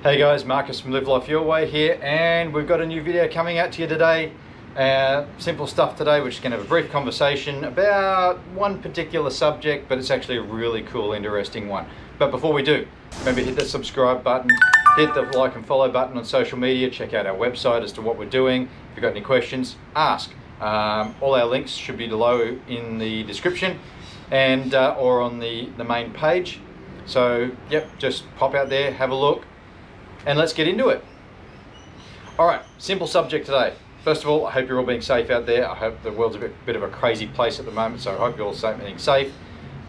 Hey guys, Marcus from Live Life Your Way here, and we've got a new video coming out to you today. Simple stuff today. We're just going to have a brief conversation about one particular subject, but it's actually a really cool, interesting one. But before we do, remember hit the subscribe button, hit the like and follow button on social media, check out our website as to what we're doing. If you've got any questions, ask. All our links should be below in the description and or on the main page. So yep, just pop out there, have a look. And let's get into it. All right, simple subject today. First of all, I hope you're all being safe out there. I hope the world's a bit of a crazy place at the moment, so I hope you're all being safe,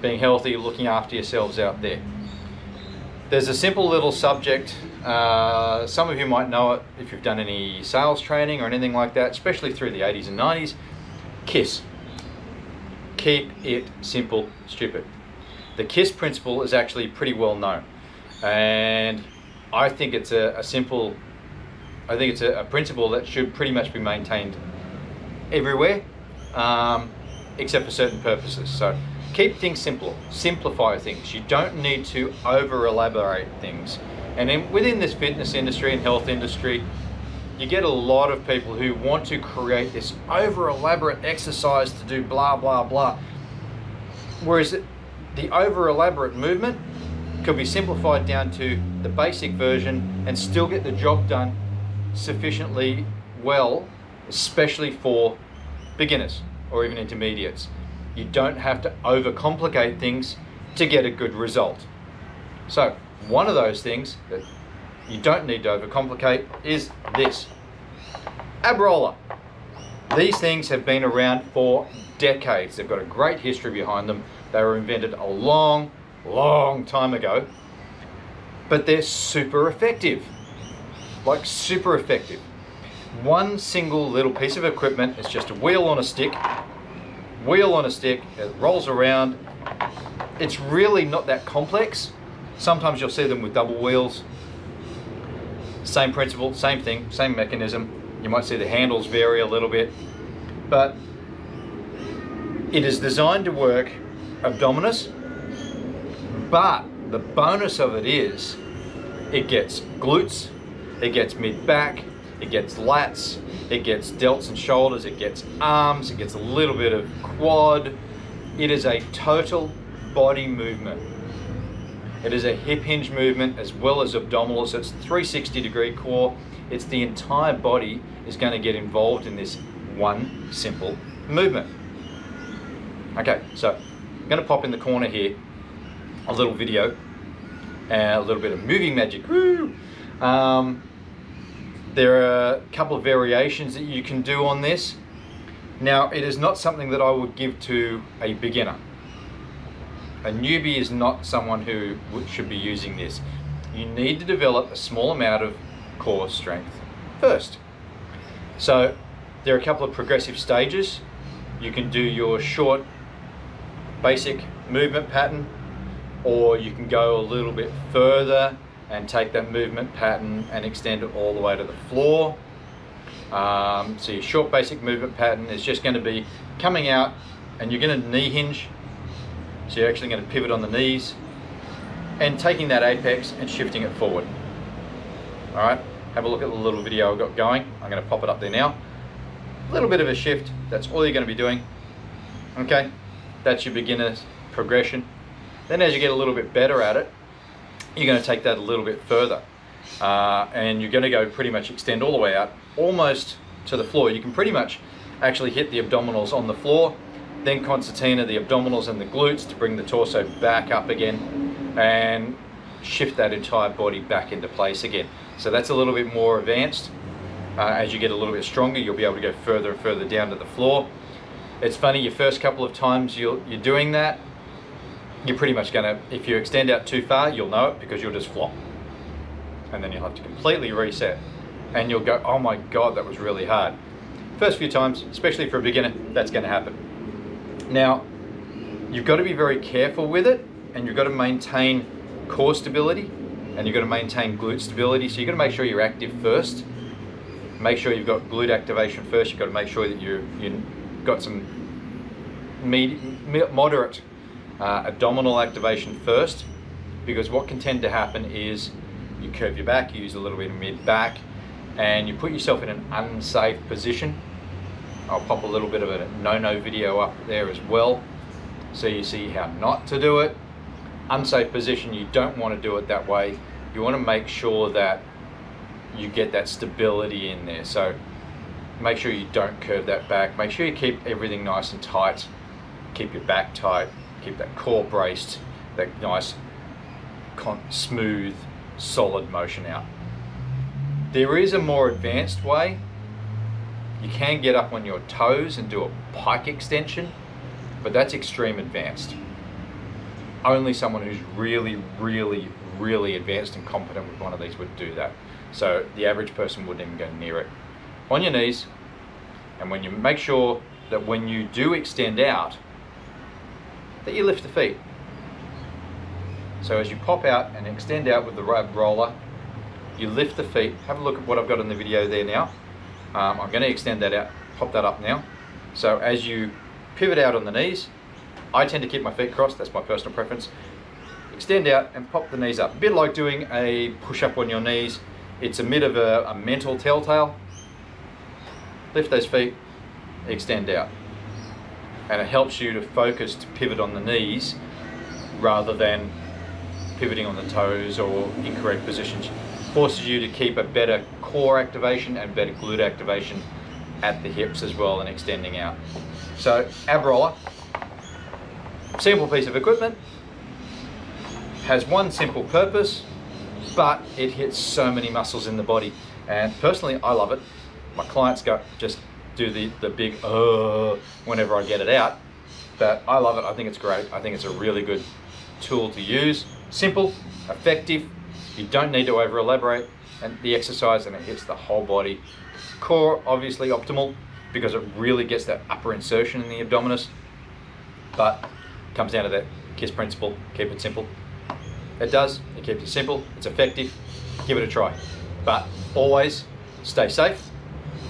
being healthy, looking after yourselves out there. There's a simple little subject. Some of you might know it if you've done any sales training or anything like that, especially through the 80s and 90s. KISS. Keep it simple, stupid. The KISS principle is actually pretty well known. And I think it's a principle that should pretty much be maintained everywhere, except for certain purposes. So keep things simple, simplify things. You don't need to over elaborate things. And within this fitness industry and health industry, you get a lot of people who want to create this over elaborate exercise to do blah, blah, blah. Whereas the over elaborate movement could be simplified down to the basic version and still get the job done sufficiently well, especially for beginners or even intermediates. You don't have to overcomplicate things to get a good result. So one of those things that you don't need to overcomplicate is this. Ab roller. These things have been around for decades. They've got a great history behind them. They were invented a long time ago, but they're super effective, like super effective. One single little piece of equipment is just a wheel on a stick, it rolls around. It's really not that complex. Sometimes you'll see them with double wheels. Same principle, same thing, same mechanism. You might see the handles vary a little bit, but it is designed to work abdominis. But the bonus of it is it gets glutes, it gets mid-back, it gets lats, it gets delts and shoulders, it gets arms, it gets a little bit of quad. It is a total body movement. It is a hip hinge movement as well as abdominals. It's 360-degree core. It's the entire body is going to get involved in this one simple movement. Okay, so I'm going to pop in the corner here a little video, a little bit of moving magic. Woo! There are a couple of variations that you can do on this. Now, it is not something that I would give to a beginner. A newbie is not someone who should be using this. You need to develop a small amount of core strength first. So there are a couple of progressive stages. You can do your short, basic movement pattern, or you can go a little bit further and take that movement pattern and extend it all the way to the floor. So your short basic movement pattern is just going to be coming out and you're going to knee hinge. So you're actually going to pivot on the knees and taking that apex and shifting it forward. All right, have a look at the little video I've got going. I'm going to pop it up there now. A little bit of a shift, that's all you're going to be doing. Okay, that's your beginner's progression. Then as you get a little bit better at it, you're going to take that a little bit further. And you're going to go pretty much extend all the way out, almost to the floor. You can pretty much actually hit the abdominals on the floor, then concertina the abdominals and the glutes to bring the torso back up again and shift that entire body back into place again. So that's a little bit more advanced. As you get a little bit stronger, you'll be able to go further and further down to the floor. It's funny, your first couple of times you're doing that, you're pretty much going to, if you extend out too far, you'll know it because you'll just flop. And then you'll have to completely reset. And you'll go, oh my God, that was really hard. First few times, especially for a beginner, that's going to happen. Now, you've got to be very careful with it, and you've got to maintain core stability, and you've got to maintain glute stability. So you've got to make sure you're active first. Make sure you've got glute activation first. You've got to make sure that you've got some moderate abdominal activation first, because what can tend to happen is you curve your back, you use a little bit of mid-back, and you put yourself in an unsafe position. I'll pop a little bit of a no-no video up there as well, so you see how not to do it. Unsafe position, you don't want to do it that way. You want to make sure that you get that stability in there. So make sure you don't curve that back. Make sure you keep everything nice and tight. Keep your back tight, keep that core braced, that nice, smooth, solid motion out. There is a more advanced way. You can get up on your toes and do a pike extension, but that's extreme advanced. Only someone who's really, really, really advanced and competent with one of these would do that. So the average person wouldn't even go near it. On your knees, and when you make sure that when you do extend out, that you lift the feet. So as you pop out and extend out with the ab roller, you lift the feet. Have a look at what I've got in the video there now. I'm going to extend that out, pop that up now. So as you pivot out on the knees, I tend to keep my feet crossed, that's my personal preference. Extend out and pop the knees up. A bit like doing a push-up on your knees. It's a bit of a mental telltale. Lift those feet, extend out. And it helps you to focus to pivot on the knees rather than pivoting on the toes or incorrect positions. Forces you to keep a better core activation and better glute activation at the hips as well and extending out. So ab roller, simple piece of equipment, has one simple purpose, but it hits so many muscles in the body. And personally, I love it. My clients just do the big whenever I get it out, but I love it. I think it's great. I think it's a really good tool to use. Simple, effective. You don't need to over elaborate, and the exercise, and it hits the whole body. Core obviously optimal because it really gets that upper insertion in the abdominis, but it comes down to that KISS principle. Keep it simple. It does. It keeps it simple. It's effective. Give it a try, but always stay safe.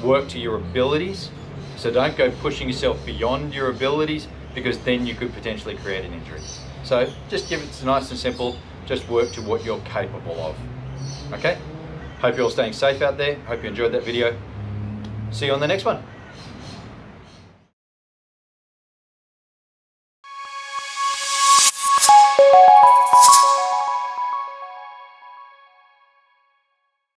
Work to your abilities. So don't go pushing yourself beyond your abilities, because then you could potentially create an injury. So just give it nice and simple. Just work to what you're capable of. Okay? Hope you're all staying safe out there. Hope you enjoyed that video. See you on the next one.